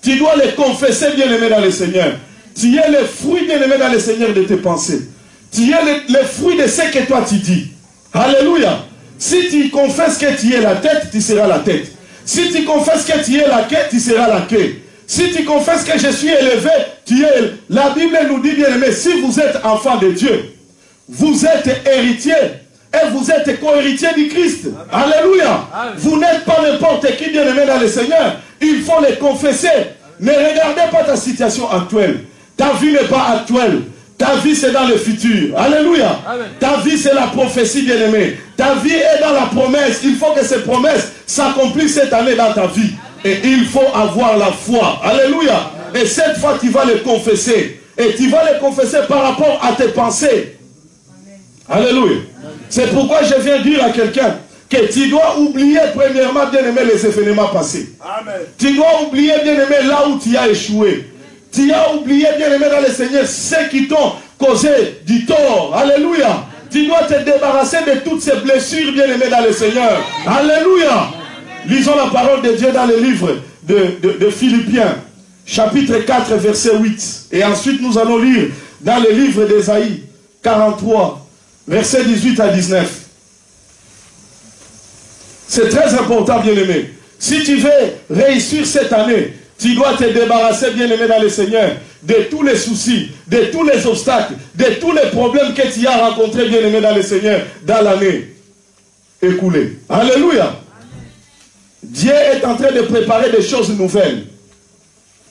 tu dois les confesser, bien-aimé dans le Seigneur. Tu es le fruit, bien-aimé dans le Seigneur, de tes pensées. Tu es le fruit de ce que toi tu dis. Alléluia. Si tu confesses que tu es la tête, tu seras la tête. Si tu confesses que tu es la queue, tu seras la queue. Si tu confesses que je suis élevé, tu es... La Bible nous dit, bien-aimé, si vous êtes enfant de Dieu, vous êtes héritier et vous êtes co-héritier du Christ. Amen. Alléluia. Amen. Vous n'êtes pas n'importe qui, bien-aimé dans le Seigneur. Il faut les confesser. Ne regardez pas ta situation actuelle. Ta vie n'est pas actuelle. Ta vie, c'est dans le futur. Alléluia. Amen. Ta vie, c'est la prophétie, bien-aimé. Ta vie est dans la promesse. Il faut que ces promesses s'accomplissent cette année dans ta vie. Et il faut avoir la foi. Alléluia. Et cette fois, tu vas les confesser. Et tu vas les confesser par rapport à tes pensées. Alléluia. C'est pourquoi je viens dire à quelqu'un que tu dois oublier premièrement, bien-aimé, les événements passés. Amen. Tu dois oublier, bien-aimé, là où tu as échoué. Tu as oublié, bien-aimé dans le Seigneur, ceux qui t'ont causé du tort. Alléluia. Tu dois te débarrasser de toutes ces blessures, bien-aimé dans le Seigneur. Alléluia. Lisons la parole de Dieu dans le livre de Philippiens, chapitre 4, verset 8. Et ensuite, nous allons lire dans le livre d'Ésaïe 43, verset 18 à 19. C'est très important, bien-aimé. Si tu veux réussir cette année, tu dois te débarrasser, bien-aimé dans le Seigneur, de tous les soucis, de tous les obstacles, de tous les problèmes que tu as rencontrés, bien-aimé dans le Seigneur, dans l'année écoulée. Alléluia. Dieu est en train de préparer des choses nouvelles.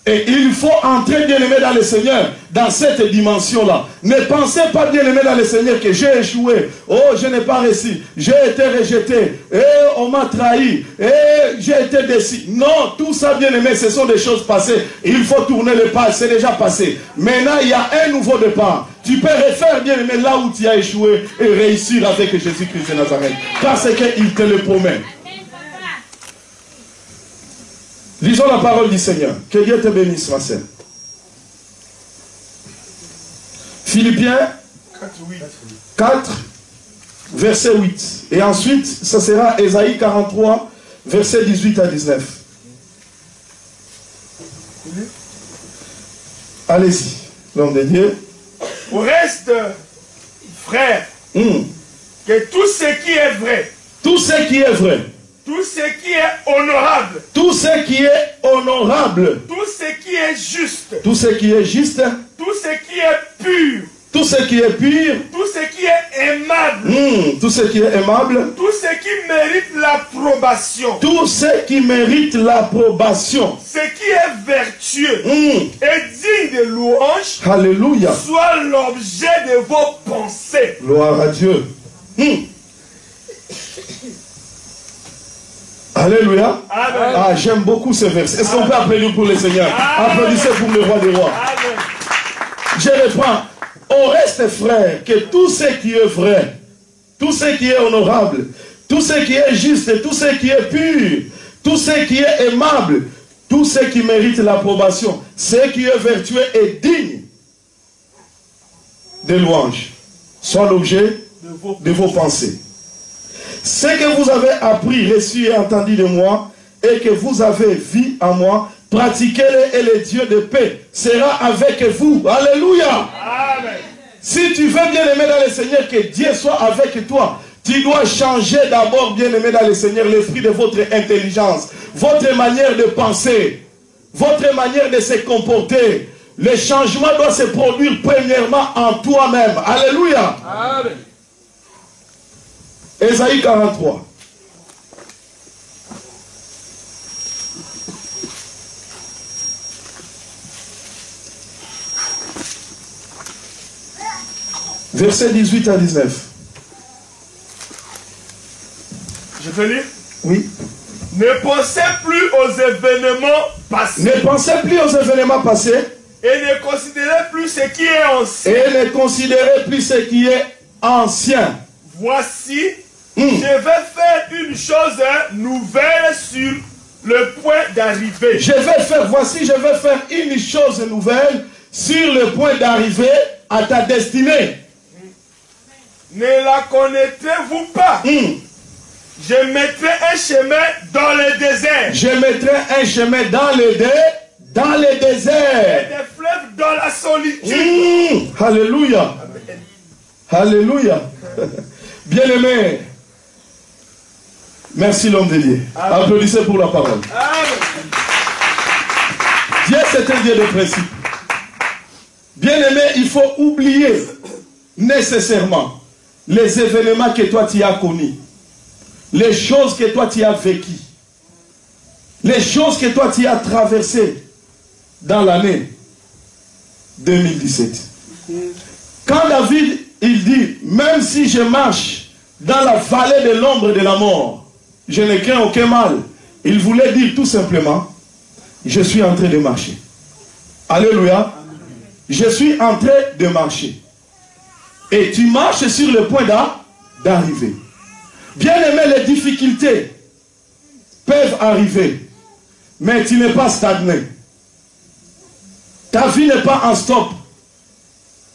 Et il faut entrer, bien-aimé, dans le Seigneur, dans cette dimension-là. Ne pensez pas, bien-aimé, dans le Seigneur, que j'ai échoué. Oh, je n'ai pas réussi. J'ai été rejeté. Et on m'a trahi. Et j'ai été déçu. Non, tout ça, bien-aimé, ce sont des choses passées. Il faut tourner le pas. C'est déjà passé. Maintenant, il y a un nouveau départ. Tu peux refaire, bien-aimé, là où tu as échoué et réussir avec Jésus-Christ de Nazareth. Parce qu'il te le promet. Lisons la parole du Seigneur. Que Dieu te bénisse, ma sœur. Philippiens 4, verset 8. Et ensuite, ça sera Ésaïe 43, verset 18 à 19. Allez-y, l'homme de Dieu. Au reste, frère, que tout ce qui est vrai, tout ce qui est vrai, tout ce qui est honorable, tout ce qui est honorable, tout ce qui est juste, tout ce qui est juste, tout ce qui est pur, tout ce qui est pur, tout ce qui est aimable, tout ce qui est aimable, tout ce qui mérite l'approbation, tout ce qui mérite l'approbation, ce qui est vertueux et digne de louange, alléluia, soit l'objet de vos pensées. Gloire à Dieu. Alléluia. Amen. Ah, j'aime beaucoup ce verset. Est-ce qu'on peut applaudir pour le Seigneur? Applaudissez pour le roi des rois. Amen. Je reprends. Au reste, frère, que tout ce qui est vrai, tout ce qui est honorable, tout ce qui est juste, tout ce qui est pur, tout ce qui est aimable, tout ce qui mérite l'approbation, ce qui est vertueux et digne de louange, soit l'objet de vos pensées. Ce que vous avez appris, reçu et entendu de moi, et que vous avez vu en moi, pratiquez-le et le Dieu de paix sera avec vous. Alléluia. Amen. Si tu veux, bien-aimé dans le Seigneur, que Dieu soit avec toi, tu dois changer d'abord, bien-aimé dans le Seigneur, l'esprit de votre intelligence, votre manière de penser, votre manière de se comporter. Le changement doit se produire premièrement en toi-même. Alléluia. Amen. Ésaïe 43. Versets 18 à 19. Je peux lire? Oui. Ne pensez plus aux événements passés. Ne pensez plus aux événements passés. Et ne considérez plus ce qui est ancien. Et ne considérez plus ce qui est ancien. Voici, je vais faire une chose nouvelle sur le point d'arriver. Voici, je vais faire une chose nouvelle sur le point d'arriver à ta destinée. Ne la connaîtrez-vous pas? Je mettrai un chemin dans le désert. Je mettrai un chemin dans le désert. Et des fleuves dans la solitude. Alléluia. Alléluia. Bien-aimé. Merci l'homme de Dieu. Applaudissez pour la parole. Dieu, c'est un Dieu de principe. Bien-aimé, il faut oublier nécessairement les événements que toi tu as connus. Les choses que toi tu as vécues. Les choses que toi tu as traversées dans l'année 2017. Quand David, il dit, même si je marche dans la vallée de l'ombre de la mort, je ne crains aucun mal. Il voulait dire tout simplement, je suis en train de marcher. Alléluia. Je suis en train de marcher. Et tu marches sur le point d'arriver. Bien aimé, les difficultés peuvent arriver, mais tu n'es pas stagné. Ta vie n'est pas en stop.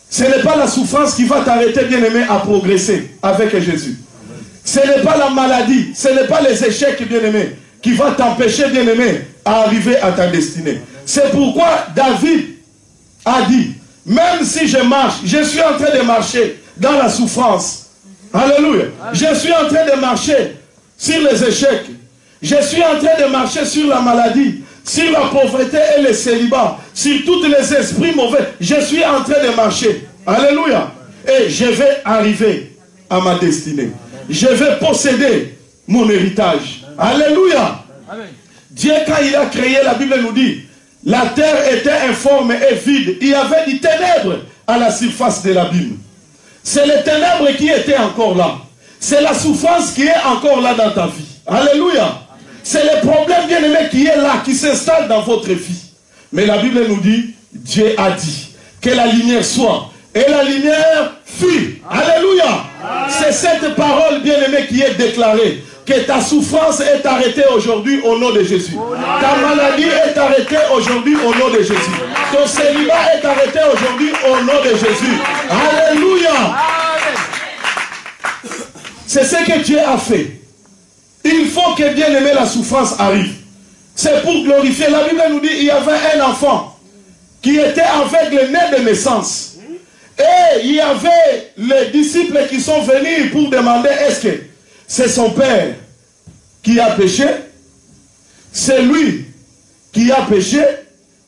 Ce n'est pas la souffrance qui va t'arrêter, bien aimé, à progresser avec Jésus. Ce n'est pas la maladie, ce n'est pas les échecs, bien aimé, qui va t'empêcher, bien aimé, à arriver à ta destinée. C'est pourquoi David a dit, même si je marche, je suis en train de marcher dans la souffrance. Alléluia. Je suis en train de marcher sur les échecs. Je suis en train de marcher sur la maladie, sur la pauvreté et le célibat, sur tous les esprits mauvais. Je suis en train de marcher. Alléluia. Et je vais arriver à ma destinée. Je vais posséder mon héritage. Alléluia. Amen. Dieu, quand il a créé, la Bible nous dit, la terre était informe et vide. Il y avait des ténèbres à la surface de l'abîme. C'est les ténèbres qui étaient encore là. C'est la souffrance qui est encore là dans ta vie. Alléluia. C'est le problème, bien aimé, qui est là, qui s'installe dans votre vie. Mais la Bible nous dit, Dieu a dit que la lumière soit. Et la lumière fut. Alléluia. C'est cette parole, bien aimé, qui est déclarée. Que ta souffrance est arrêtée aujourd'hui au nom de Jésus. Ta maladie est arrêtée aujourd'hui au nom de Jésus. Ton célibat est arrêté aujourd'hui au nom de Jésus. Alléluia. C'est ce que Dieu a fait. Il faut que, bien aimé, la souffrance arrive. C'est pour glorifier. La Bible nous dit qu'il y avait un enfant qui était aveugle né de naissance. Et il y avait les disciples qui sont venus pour demander, est-ce que c'est son père qui a péché? C'est lui qui a péché?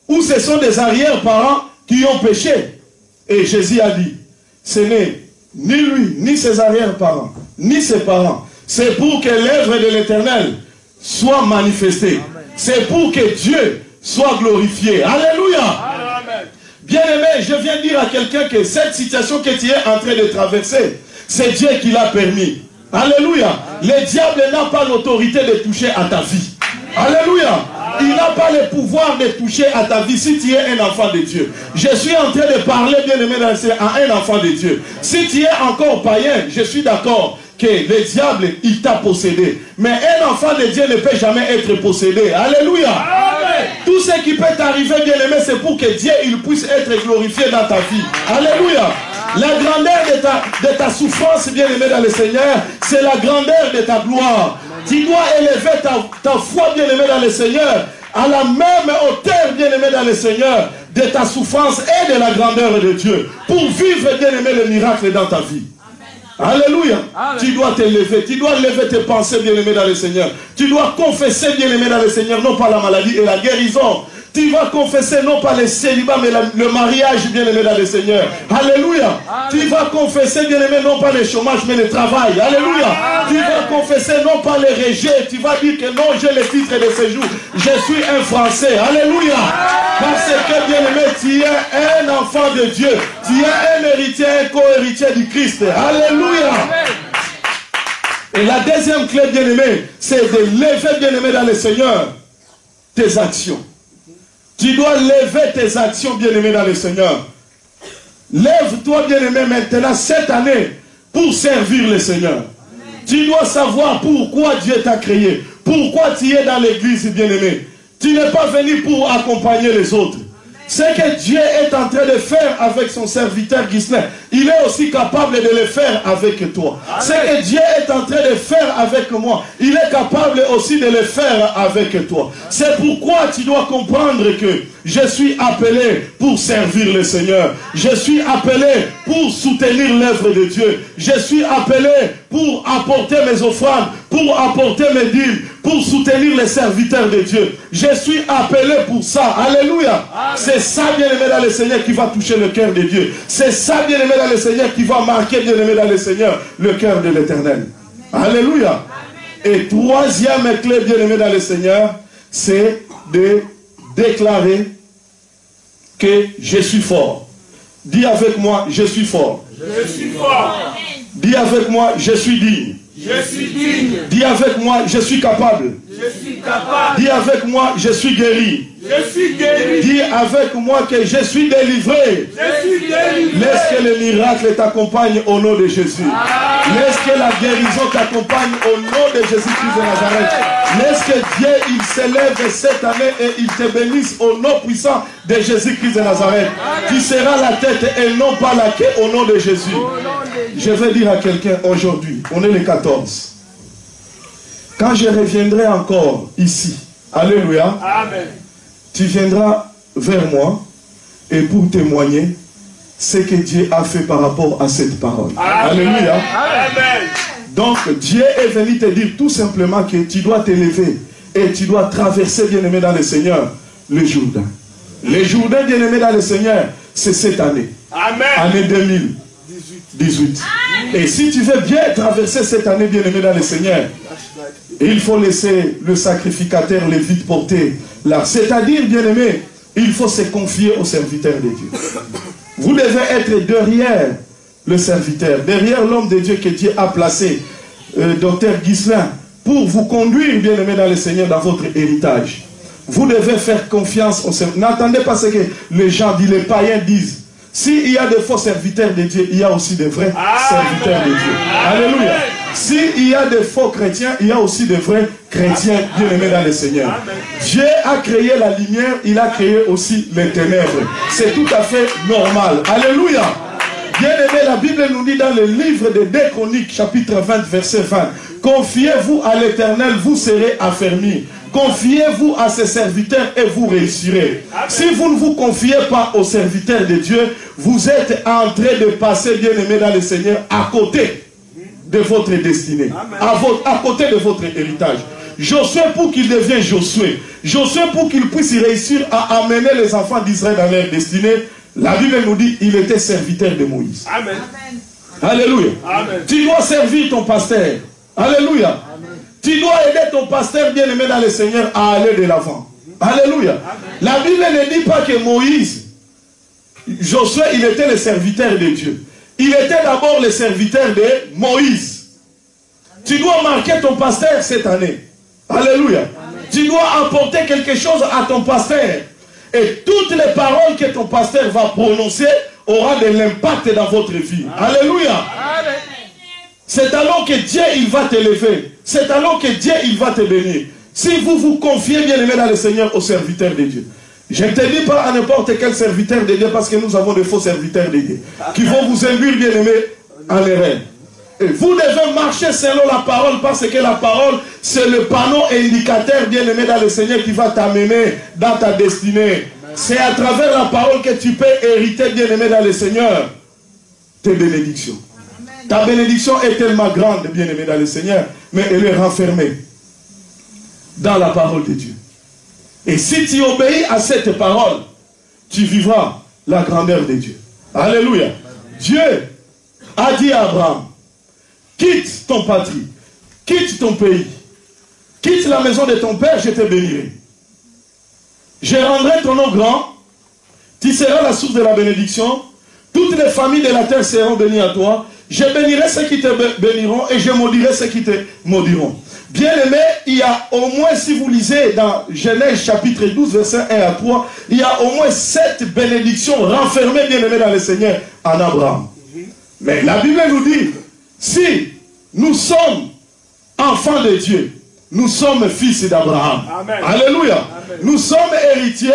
Ou ce sont des arrière-parents qui ont péché? Et Jésus a dit, ce n'est ni lui, ni ses arrière-parents, ni ses parents. C'est pour que l'œuvre de l'Éternel soit manifestée. C'est pour que Dieu soit glorifié. Alléluia. Amen. Bien-aimé, je viens dire à quelqu'un que cette situation que tu es en train de traverser, c'est Dieu qui l'a permis. Alléluia. Le diable n'a pas l'autorité de toucher à ta vie. Alléluia. Il n'a pas le pouvoir de toucher à ta vie si tu es un enfant de Dieu. Je suis en train de parler, bien aimé, à un enfant de Dieu. Si tu es encore païen, je suis d'accord que le diable, il t'a possédé. Mais un enfant de Dieu ne peut jamais être possédé. Alléluia. Amen. Tout ce qui peut t'arriver, bien aimé, c'est pour que Dieu il puisse être glorifié dans ta vie. Alléluia. La grandeur de ta souffrance, bien aimé dans le Seigneur, c'est la grandeur de ta gloire. Tu dois élever ta foi, bien aimé dans le Seigneur, à la même hauteur, bien aimé dans le Seigneur, de ta souffrance et de la grandeur de Dieu, pour vivre, bien aimé, le miracle dans ta vie. Alléluia. Amen. Tu dois t'élever, tu dois lever tes pensées, bien aimé dans le Seigneur. Tu dois confesser, bien aimé dans le Seigneur, non pas la maladie et la guérison. Tu vas confesser non pas le célibat, mais le mariage, bien-aimé dans le Seigneur. Alléluia. Tu vas confesser, bien-aimé, non pas le chômage, mais le travail. Alléluia. Tu vas confesser non pas le rejet. Tu vas dire que non, j'ai le titre de séjour. Je suis un Français. Alléluia. Parce que, bien-aimé, tu es un enfant de Dieu. Tu es un héritier, un co-héritier du Christ. Alléluia. Et la deuxième clé, bien-aimé, c'est de lever, bien-aimé, dans le Seigneur, tes actions. Tu dois lever tes actions, bien-aimé, dans le Seigneur. Lève-toi, bien-aimé, maintenant, cette année, pour servir le Seigneur. Tu dois savoir pourquoi Dieu t'a créé. Pourquoi tu es dans l'église, bien-aimé. Tu n'es pas venu pour accompagner les autres. Ce que Dieu est en train de faire avec son serviteur Ghislain, il est aussi capable de le faire avec toi. Ce que Dieu est en train de faire avec moi, il est capable aussi de le faire avec toi. C'est pourquoi tu dois comprendre que je suis appelé pour servir le Seigneur. Je suis appelé pour soutenir l'œuvre de Dieu. Je suis appelé pour apporter mes offrandes, pour apporter mes dîmes, pour soutenir les serviteurs de Dieu. Je suis appelé pour ça. Alléluia. C'est ça, bien-aimé dans le Seigneur, qui va toucher le cœur de Dieu. C'est ça, bien-aimé dans le Seigneur, qui va marquer, bien-aimé dans le Seigneur, le cœur de l'Éternel. Alléluia. Et troisième clé, bien-aimé dans le Seigneur, c'est de déclarer que je suis fort. Dis avec moi, je suis fort. Je suis fort. Dis avec moi, je suis digne. Je suis digne. Dis avec moi, je suis capable. Je suis capable. Dis avec moi, je suis guéri. Je suis guéri. Dis avec moi que je suis délivré. Je suis délivré. Laisse que le miracle t'accompagne au nom de Jésus. Laisse que la guérison t'accompagne au nom de Jésus-Christ de Nazareth. Laisse que Dieu, il s'élève cette année et il te bénisse au nom puissant de Jésus-Christ de Nazareth. Tu seras la tête et non pas la queue au nom de Jésus. Je vais dire à quelqu'un aujourd'hui, on est le 14. Quand je reviendrai encore ici, alléluia, Amen. tu viendras vers moi et pour témoigner ce que Dieu a fait par rapport à cette parole. Amen. Alléluia. Amen. Donc Dieu est venu te dire tout simplement que tu dois t'élever et tu dois traverser, bien-aimé dans le Seigneur, le Jourdain. Le Jourdain, bien-aimé dans le Seigneur, c'est cette année. Amen. Année 2018. Et si tu veux bien traverser cette année, bien-aimé dans le Seigneur, il faut laisser le sacrificateur Lévite porter là. C'est-à-dire, bien-aimé, il faut se confier au serviteur de Dieu. Vous devez être derrière le serviteur, derrière l'homme de Dieu que Dieu a placé, docteur Ghislain, pour vous conduire, bien-aimé dans le Seigneur, dans votre héritage. Vous devez faire confiance au serviteur. N'attendez pas ce que les gens disent, les païens disent. S'il y a de faux serviteurs de Dieu, il y a aussi de vrais serviteurs de Dieu. Alléluia. S'il y a de faux chrétiens, il y a aussi de vrais chrétiens bien-aimés dans le Seigneur. Dieu a créé la lumière, il a créé aussi les ténèbres. C'est tout à fait normal. Alléluia. Bien-aimé, la Bible nous dit dans le livre de 2 Chroniques, chapitre 20, verset 20, confiez-vous à l'Éternel, vous serez affermis. Confiez-vous à ses serviteurs et vous réussirez. Si vous ne vous confiez pas aux serviteurs de Dieu, vous êtes en train de passer, bien-aimé dans le Seigneur, à côté de votre destinée, à côté de votre héritage. Josué, pour qu'il devienne Josué, Josué, pour qu'il puisse réussir à amener les enfants d'Israël dans leur destinée, la Bible nous dit qu'il était serviteur de Moïse. Amen. Alléluia. Amen. Tu dois servir ton pasteur. Alléluia. Amen. Tu dois aider ton pasteur bien-aimé dans le Seigneur à aller de l'avant. Alléluia. Amen. La Bible ne dit pas que Moïse, Josué, il était le serviteur de Dieu. Il était d'abord le serviteur de Moïse. Tu dois marquer ton pasteur cette année. Alléluia. Amen. Tu dois apporter quelque chose à ton pasteur. Et toutes les paroles que ton pasteur va prononcer auront de l'impact dans votre vie. Amen. Alléluia. Amen. C'est alors que Dieu, il va t'élever. C'est alors que Dieu, il va te bénir. Si vous vous confiez, bien-aimé dans le Seigneur, aux serviteurs de Dieu. Je ne te dis pas à n'importe quel serviteur de Dieu, parce que nous avons de faux serviteurs de Dieu, qui vont vous induire, bien-aimé, en erreur. Et vous devez marcher selon la parole, parce que la parole, c'est le panneau indicateur, bien-aimé dans le Seigneur, qui va t'amener dans ta destinée. C'est à travers la parole que tu peux hériter, bien-aimé dans le Seigneur, tes bénédictions. Ta bénédiction est tellement grande, bien-aimé dans le Seigneur, mais elle est renfermée dans la parole de Dieu. Et si tu obéis à cette parole, tu vivras la grandeur de Dieu. Alléluia. Dieu a dit à Abraham, quitte ton patrie, quitte ton pays, quitte la maison de ton père, je te bénirai. Je rendrai ton nom grand, tu seras la source de la bénédiction, toutes les familles de la terre seront bénies à toi, je bénirai ceux qui te béniront et je maudirai ceux qui te maudiront. Bien-aimé, il y a au moins, si vous lisez dans Genèse chapitre 12, verset 1 à 3, il y a au moins 7 bénédictions renfermées, bien-aimé, dans le Seigneur en Abraham. Mais la Bible nous dit, si nous sommes enfants de Dieu, nous sommes fils d'Abraham. Alléluia. Amen. Nous sommes héritiers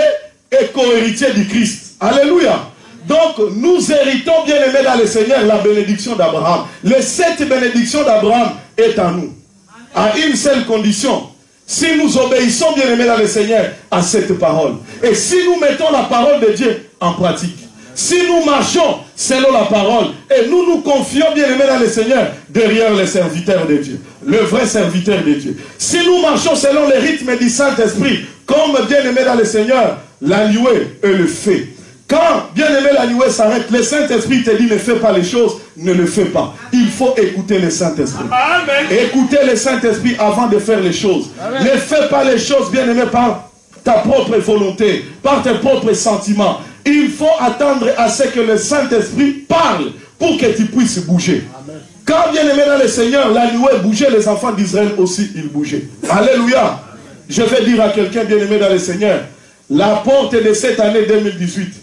et co-héritiers du Christ. Alléluia. Donc, nous héritons, bien aimés dans le Seigneur, la bénédiction d'Abraham. Les 7 bénédictions d'Abraham est en nous. À une seule condition. Si nous obéissons, bien aimés dans le Seigneur, à cette parole. Et si nous mettons la parole de Dieu en pratique. Si nous marchons selon la parole et nous nous confions, bien aimés dans le Seigneur, derrière les serviteurs de Dieu, le vrai serviteur de Dieu. Si nous marchons selon les rythmes du Saint-Esprit, comme bien aimés dans le Seigneur, la nuée et le fait. Quand, bien aimé, la nuée s'arrête, le Saint-Esprit te dit ne fais pas les choses, ne le fais pas. Il faut écouter le Saint-Esprit. Écoutez le Saint-Esprit avant de faire les choses. Amen. Ne fais pas les choses, bien aimé, par ta propre volonté, par tes propres sentiments. Il faut attendre à ce que le Saint-Esprit parle pour que tu puisses bouger. Amen. Quand, bien aimé dans le Seigneur, la nuée bougeait, les enfants d'Israël aussi, ils bougeaient. Alléluia. Je vais dire à quelqu'un, bien aimé dans le Seigneur, la porte de cette année 2018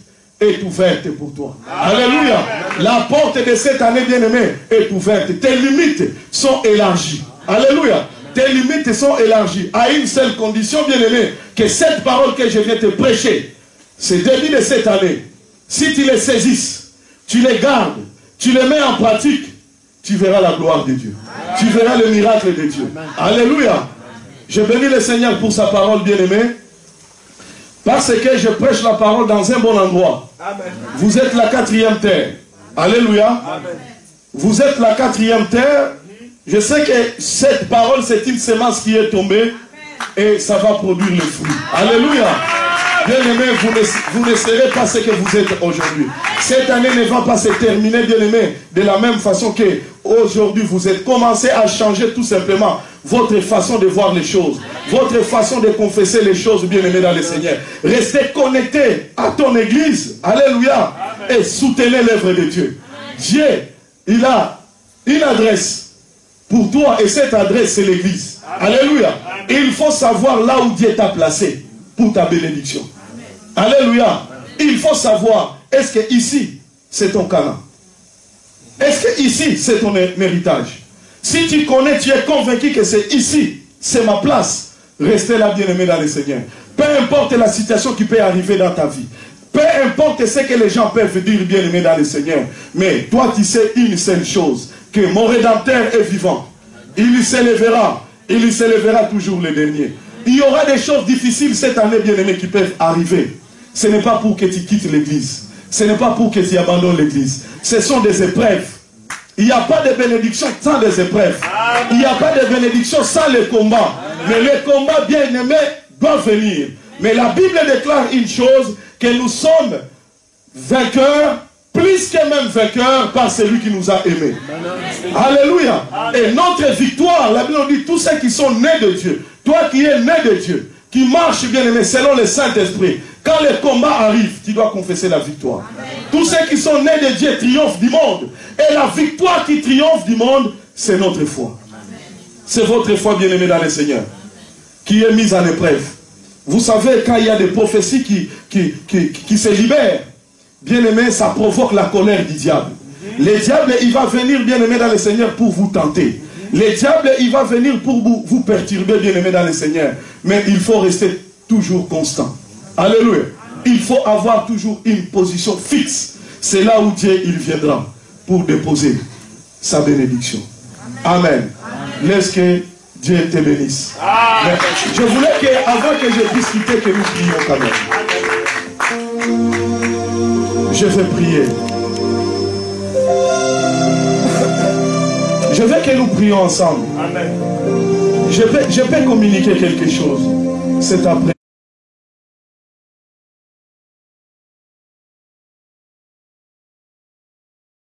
est ouverte pour toi. Amen. Alléluia. La porte de cette année, bien aimé, est ouverte. Tes limites sont élargies. Alléluia. Tes limites sont élargies à une seule condition, bien aimé, que cette parole que je viens te prêcher, c'est début de cette année, si tu les saisisses, tu les gardes, tu les mets en pratique, tu verras la gloire de Dieu. Amen. Tu verras le miracle de Dieu. Amen. Alléluia. Je bénis le Seigneur pour sa parole, bien-aimée, parce que je prêche la parole dans un bon endroit. Amen. Vous êtes la 4e terre. Alléluia. Amen. Vous êtes la 4e terre. Je sais que cette parole, c'est une semence qui est tombée et ça va produire le fruit. Alléluia. Bien-aimé, vous ne serez pas ce que vous êtes aujourd'hui. Cette année ne va pas se terminer, bien-aimé, de la même façon que aujourd'hui vous êtes. Commencez à changer tout simplement votre façon de voir les choses, votre façon de confesser les choses, bien-aimé dans le Seigneur. Restez connectés à ton église. Alléluia. Et soutenez l'œuvre de Dieu. Dieu, il a une adresse pour toi et cette adresse, c'est l'église. Alléluia. Et il faut savoir là où Dieu t'a placé pour ta bénédiction. Amen. Alléluia. Il faut savoir, est-ce que ici, c'est ton Canaan? Est-ce que ici, c'est ton héritage? Si tu connais, tu es convaincu que c'est ici, c'est ma place, restez là, bien-aimé dans le Seigneur. Peu importe la situation qui peut arriver dans ta vie, peu importe ce que les gens peuvent dire, bien-aimé dans le Seigneur, mais toi, tu sais une seule chose, que mon Rédempteur est vivant. Il s'élèvera toujours le dernier. Il y aura des choses difficiles cette année, bien-aimés, qui peuvent arriver. Ce n'est pas pour que tu quittes l'église. Ce n'est pas pour que tu abandonnes l'église. Ce sont des épreuves. Il n'y a pas de bénédiction sans des épreuves. Il n'y a pas de bénédiction sans le combat. Mais le combat, bien-aimé, doit venir. Mais la Bible déclare une chose, que nous sommes vainqueurs, plus que même vainqueurs, par celui qui nous a aimés. Alléluia. Et notre victoire, la Bible nous dit, tous ceux qui sont nés de Dieu, toi qui es né de Dieu, qui marche, bien aimé, selon le Saint-Esprit, quand le combat arrive, tu dois confesser la victoire. Amen. Tous ceux qui sont nés de Dieu triomphent du monde. Et la victoire qui triomphe du monde, c'est notre foi. C'est votre foi, bien aimé dans le Seigneur, qui est mise en épreuve. Vous savez, quand il y a des prophéties qui se libèrent, bien aimé, ça provoque la colère du diable. Le diable, il va venir, bien aimé dans le Seigneur, pour vous tenter. Le diable, il va venir pour vous perturber, bien aimé dans le Seigneur. Mais il faut rester toujours constant. Alléluia. Il faut avoir toujours une position fixe. C'est là où Dieu, il viendra pour déposer sa bénédiction. Amen. Amen. Laisse que Dieu te bénisse. Mais je voulais avant que je puisse quitter, que nous prions quand même. Je vais prier. Je veux que nous prions ensemble. Amen. Je peux communiquer quelque chose cet après.